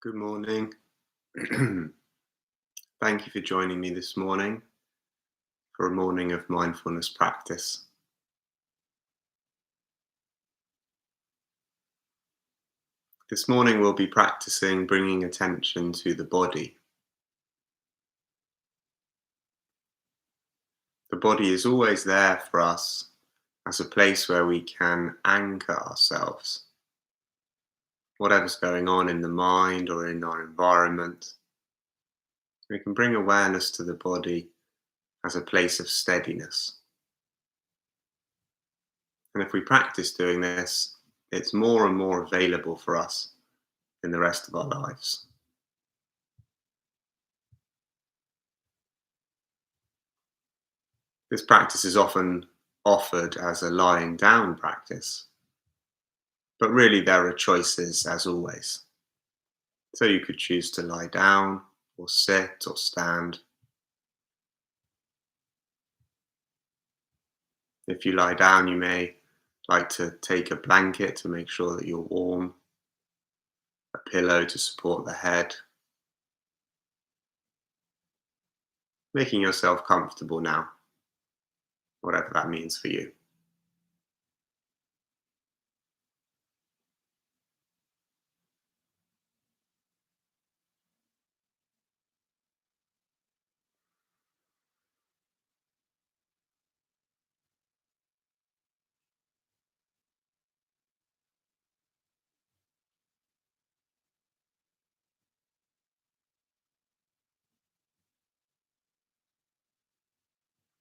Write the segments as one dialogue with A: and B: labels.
A: Good morning. Thank you for joining me this morning for a morning of mindfulness practice. This morning we'll be practicing bringing attention to the body. The body is always there for us as a place where we can anchor ourselves. Whatever's going on in the mind or in our environment, we can bring awareness to the body as a place of steadiness. And if we practice doing this, it's more and more available for us in the rest of our lives. This practice is often offered as a lying down practice, but really there are choices as always. So you could choose to lie down or sit or stand. If you lie down, you may like to take a blanket to make sure that you're warm, a pillow to support the head, making yourself comfortable now, whatever that means for you.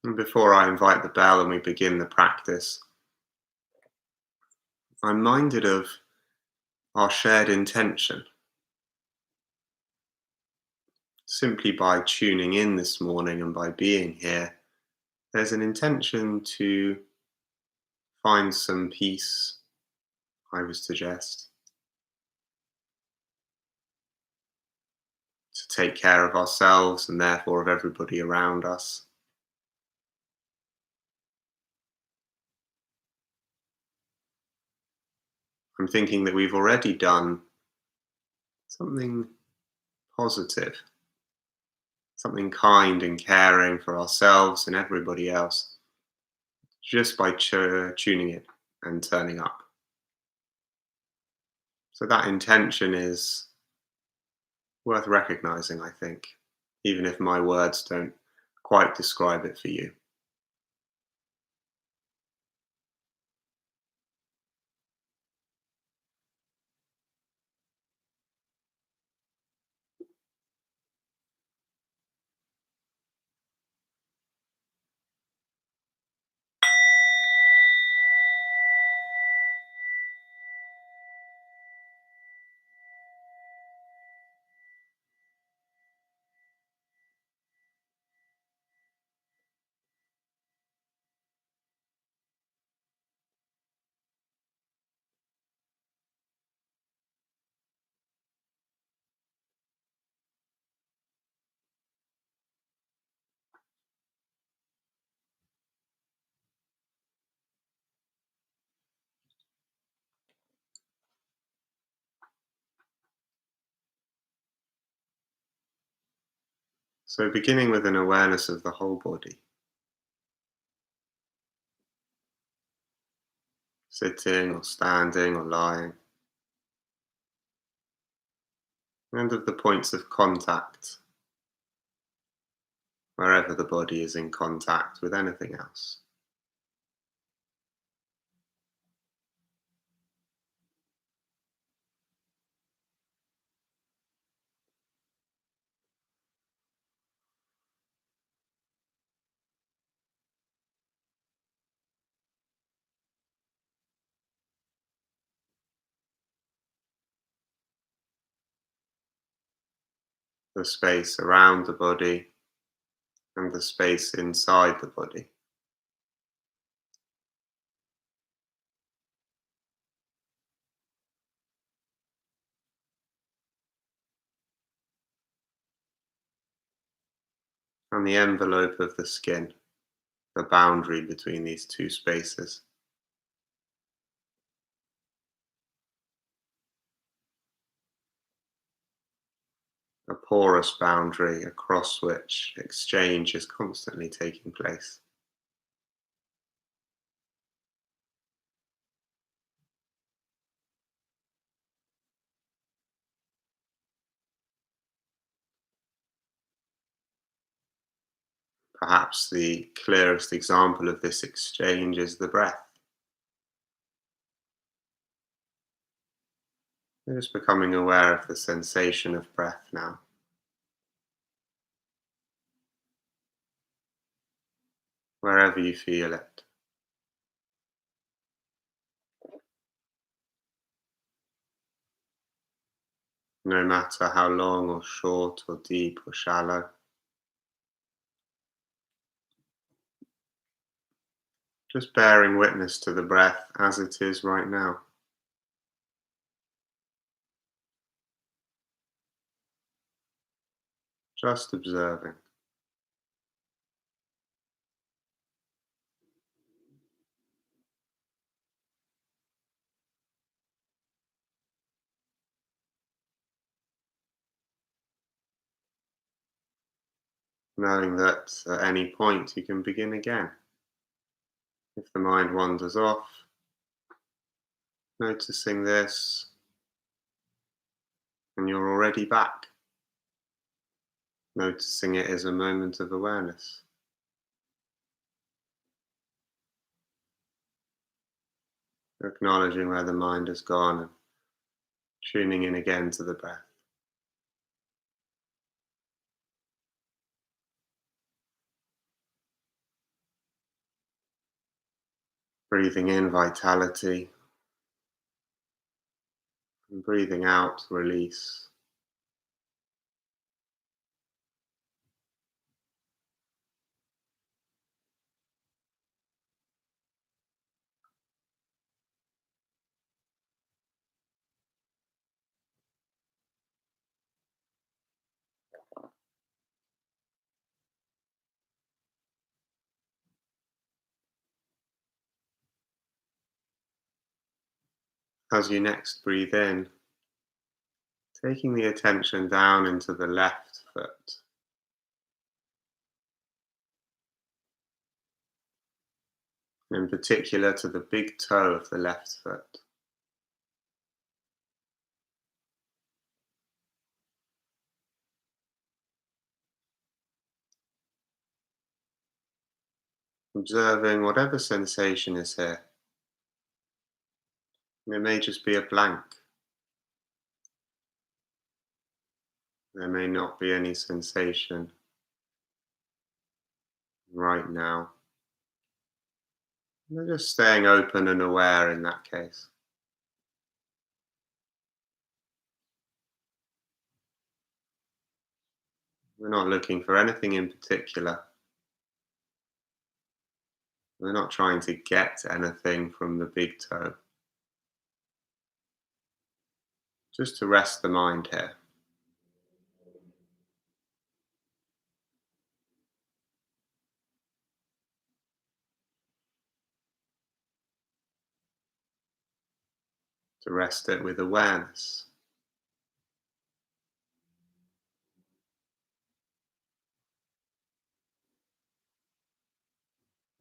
A: And before I invite the bell and we begin the practice, I'm minded of our shared intention. Simply by tuning in this morning and by being here, there's an intention to find some peace, I would suggest, to take care of ourselves and therefore of everybody around us. I'm thinking that we've already done something positive, something kind and caring for ourselves and everybody else, just by tuning in and turning up. So that intention is worth recognizing, I think, even if my words don't quite describe it for you. So beginning with an awareness of the whole body, sitting or standing or lying, and of the points of contact, wherever the body is in contact with anything else. The space around the body and the space inside the body. And the envelope of the skin, the boundary between these two spaces. a porous boundary across which exchange is constantly taking place. Perhaps the clearest example of this exchange is the breath. You're just becoming aware of the sensation of breath now, wherever you feel it. No matter how long or short or deep or shallow, just bearing witness to the breath as it is right now. Just observing. Knowing that at any point you can begin again. If the mind wanders off, noticing this, and you're already back. Noticing it as a moment of awareness. Acknowledging where the mind has gone and tuning in again to the breath. Breathing in vitality and breathing out release. As you next breathe in, taking the attention down into the left foot. In particular to the big toe of the left foot. Observing whatever sensation is here. It may just be a blank. There may not be any sensation right now. We're just staying open and aware in that case. We're not looking for anything in particular. We're not trying to get anything from the big toe. Just to rest the mind here. To rest it with awareness.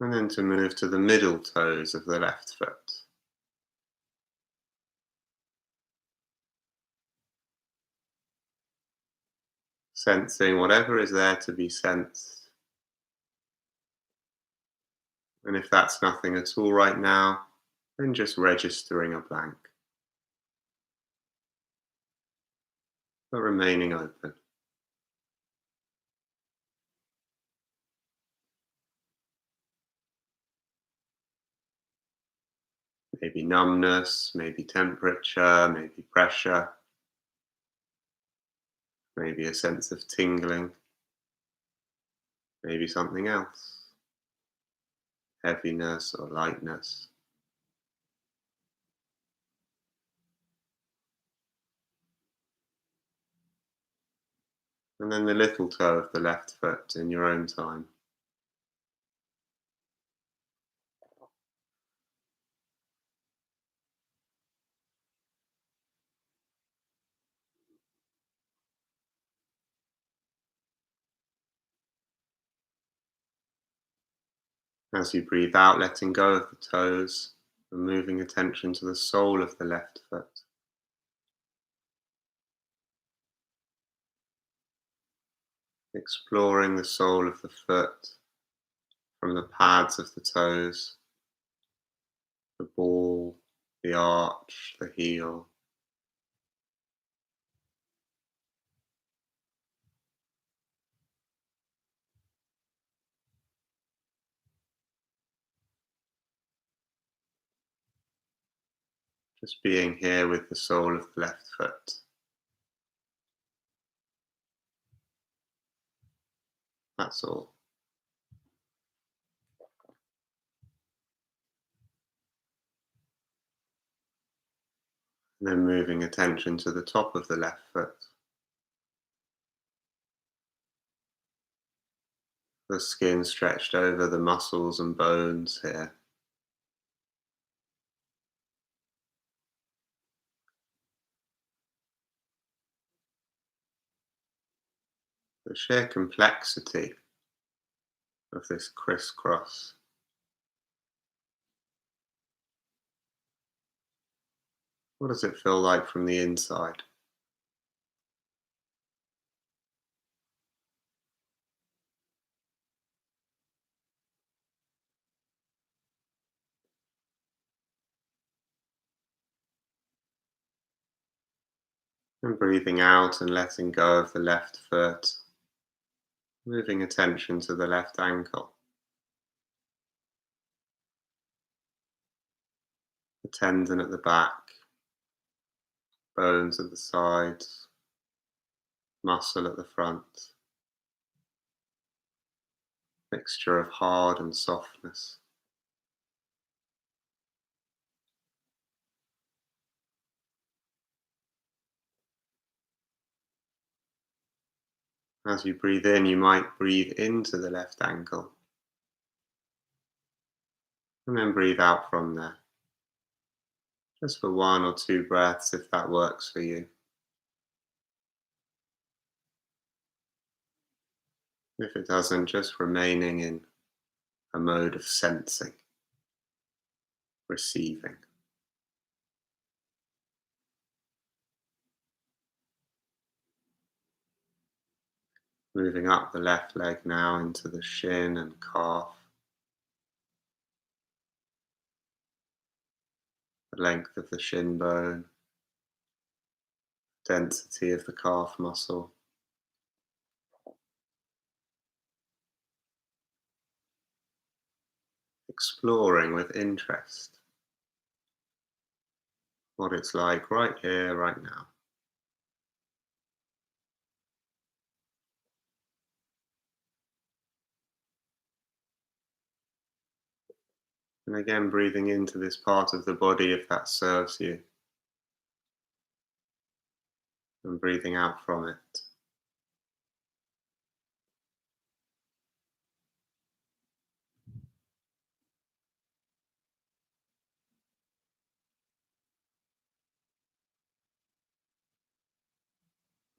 A: And then to move to the middle toes of the left foot. Sensing whatever is there to be sensed. And if that's nothing at all right now, then just registering a blank. But remaining open. Maybe numbness, maybe temperature, maybe pressure, maybe a sense of tingling, maybe something else, heaviness or lightness. And then the little toe of the left foot in your own time. As you breathe out, letting go of the toes and moving attention to the sole of the left foot. Exploring the sole of the foot from the pads of the toes, the ball, the arch, the heel. Just being here with the sole of the left foot. That's all. And then moving attention to the top of the left foot. The skin stretched over the muscles and bones here. The sheer complexity of this crisscross. What does it feel like from the inside? And breathing out and letting go of the left foot, moving attention to the left ankle, the tendon at the back, bones at the sides, muscle at the front, mixture of hard and softness. As you breathe in, you might breathe into the left ankle and then breathe out from there. Just for 1 or 2 breaths if that works for you. If it doesn't, just remaining in a mode of sensing, receiving. Moving up the left leg now into the shin and calf, the length of the shin bone, density of the calf muscle. Exploring with interest what it's like right here, right now. And again, breathing into this part of the body if that serves you, and breathing out from it.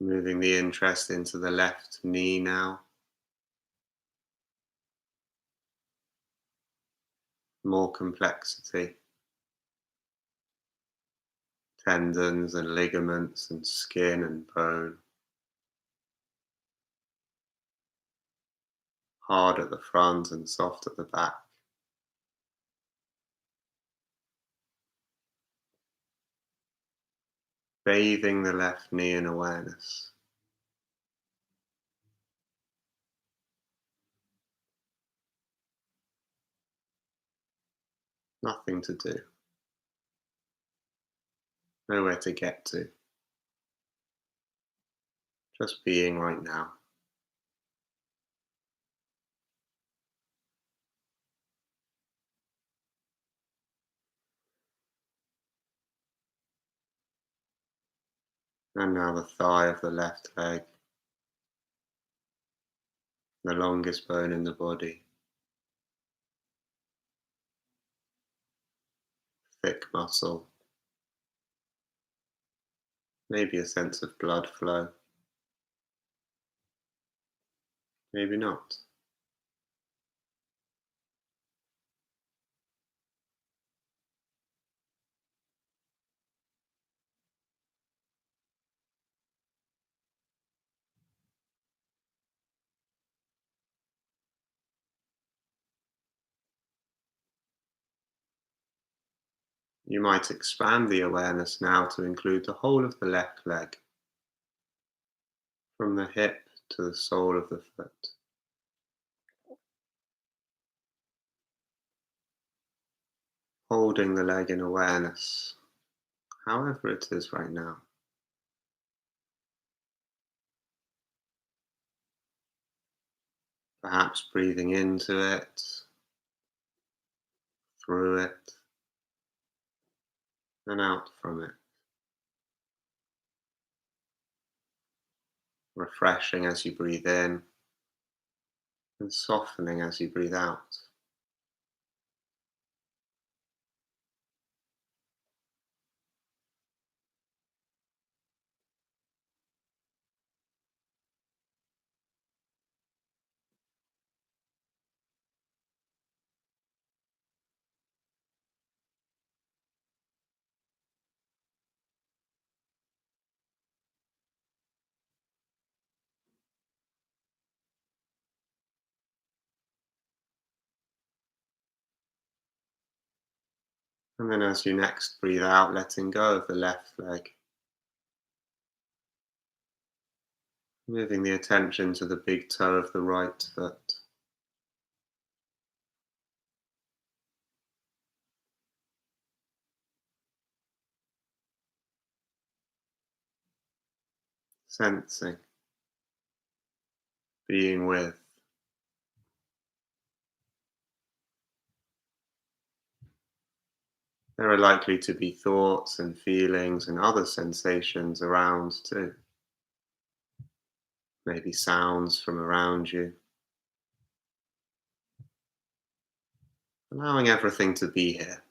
A: Moving the interest into the left knee now. More complexity. Tendons and ligaments and skin and bone. Hard at the front and soft at the back. Bathing the left knee in awareness. Nothing to do. Nowhere to get to. Just being right now. And now the thigh of the left leg. The longest bone in the body. Thick muscle. Maybe a sense of blood flow. Maybe not. You might expand the awareness now to include the whole of the left leg, from the hip to the sole of the foot. Holding the leg in awareness, however it is right now. Perhaps breathing into it, through it, and out from it. Refreshing as you breathe in and softening as you breathe out. And then as you next breathe out, letting go of the left leg, moving the attention to the big toe of the right foot. Sensing, being with. There are likely to be thoughts and feelings and other sensations around too. Maybe sounds from around you. Allowing everything to be here.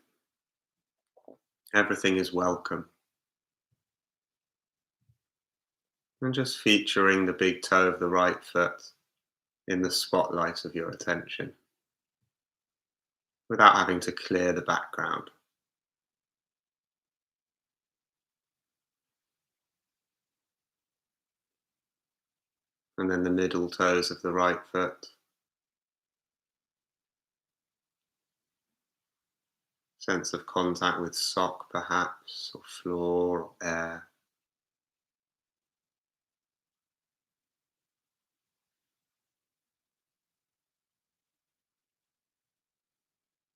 A: Everything is welcome. And just featuring the big toe of the right foot in the spotlight of your attention without having to clear the background. And then the middle toes of the right foot. Sense of contact with sock perhaps, or floor or air.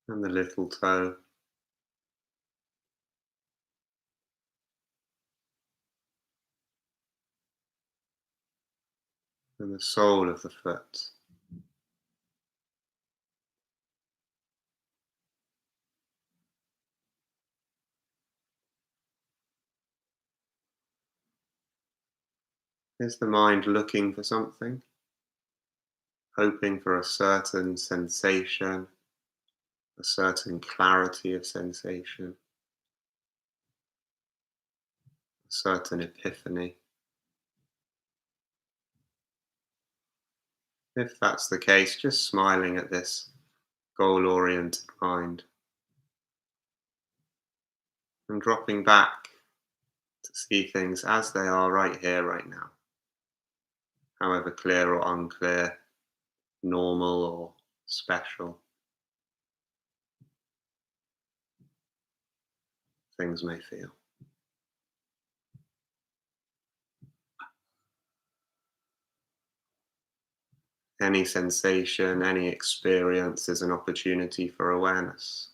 A: And the little toe. And the sole of the foot. Is the mind looking for something? Hoping for a certain sensation, a certain clarity of sensation, a certain epiphany? If that's the case, just smiling at this goal-oriented mind and dropping back to see things as they are right here, right now, however clear or unclear, normal or special things may feel. Any sensation, any experience is an opportunity for awareness.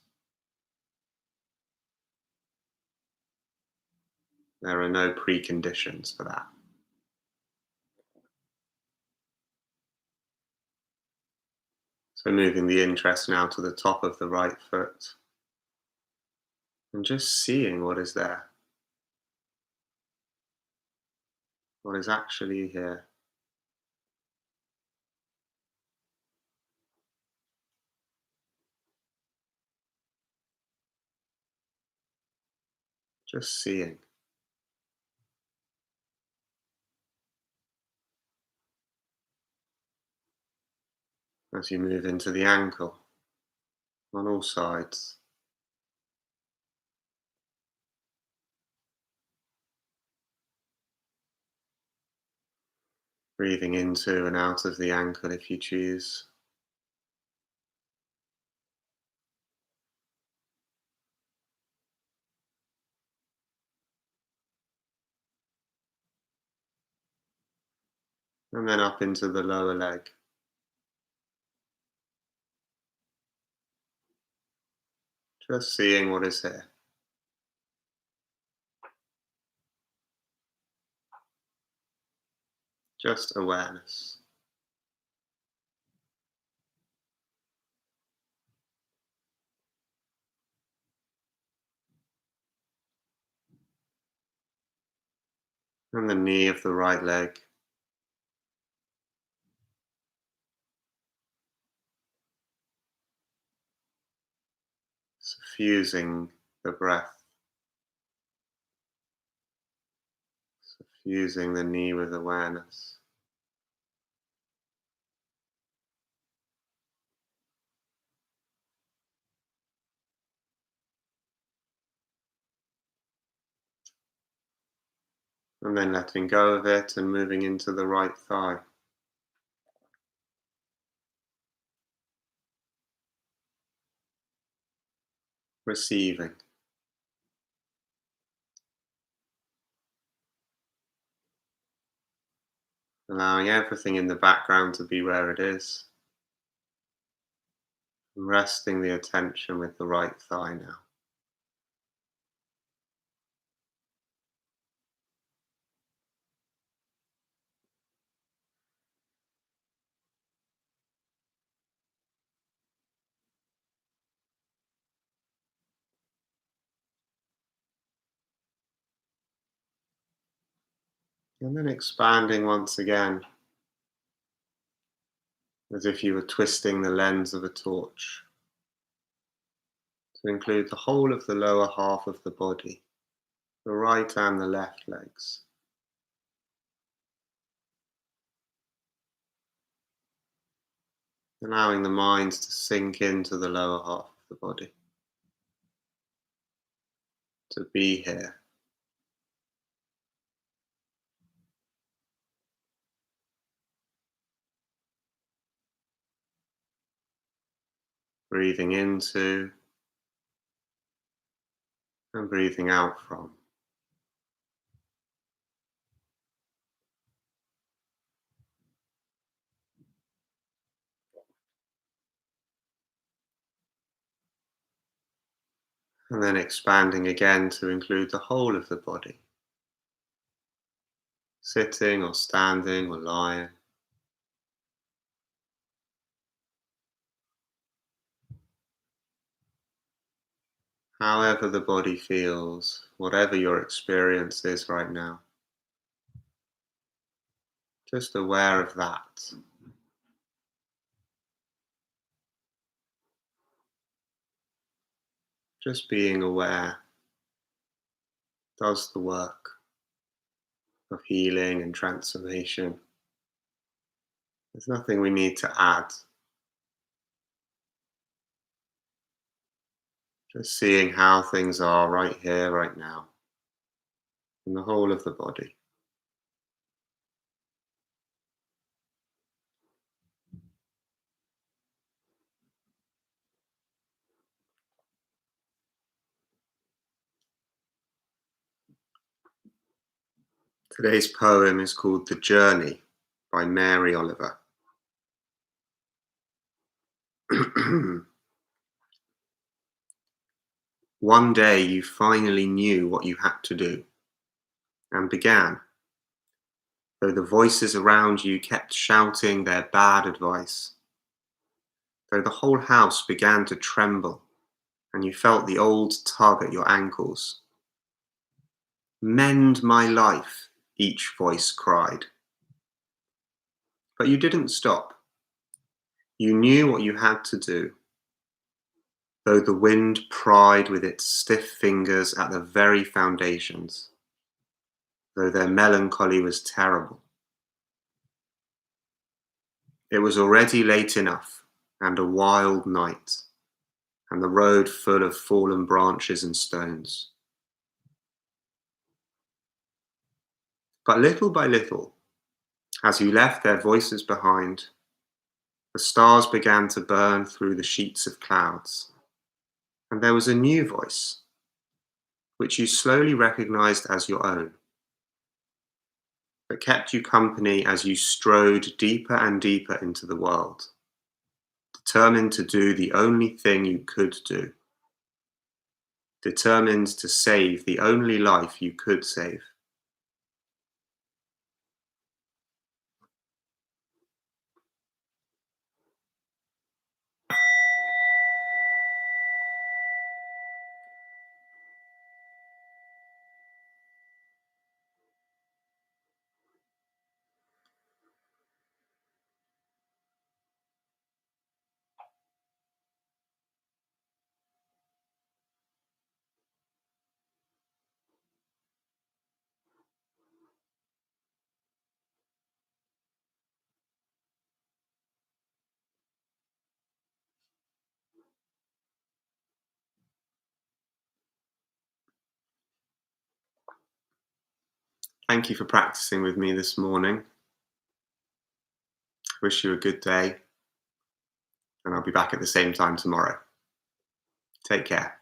A: There are no preconditions for that. So moving the interest now to the top of the right foot and just seeing what is there, what is actually here. Just seeing. As you move into the ankle on all sides. Breathing into and out of the ankle if you choose. and then up into the lower leg. Just seeing what is here. Just awareness. And the knee of the right leg. Suffusing the breath. Suffusing the knee with awareness. And then letting go of it and moving into the right thigh. Receiving. Allowing everything in the background to be where it is. Resting the attention with the right thigh now. And then expanding once again, as if you were twisting the lens of a torch, to include the whole of the lower half of the body, the right and the left legs. Allowing the mind to sink into the lower half of the body, to be here. Breathing into and breathing out from. And then expanding again to include the whole of the body. Sitting or standing or lying. However the body feels, whatever your experience is right now. Just aware of that. Just being aware does the work of healing and transformation. There's nothing we need to add. Just seeing how things are right here, right now, in the whole of the body. Today's poem is called The Journey by Mary Oliver. One day you finally knew what you had to do and began, though the voices around you kept shouting their bad advice, though the whole house began to tremble and you felt the old tug at your ankles. Mend my life, each voice cried. But you didn't stop. You knew what you had to do, though the wind pried with its stiff fingers at the very foundations, though their melancholy was terrible. It was already late enough, and a wild night, and the road full of fallen branches and stones. But little by little, as you left their voices behind, the stars began to burn through the sheets of clouds, and there was a new voice, which you slowly recognized as your own. but kept you company as you strode deeper and deeper into the world, determined to do the only thing you could do, determined to save the only life you could save. Thank you for practicing with me this morning. Wish you a good day, and I'll be back at the same time tomorrow. Take care.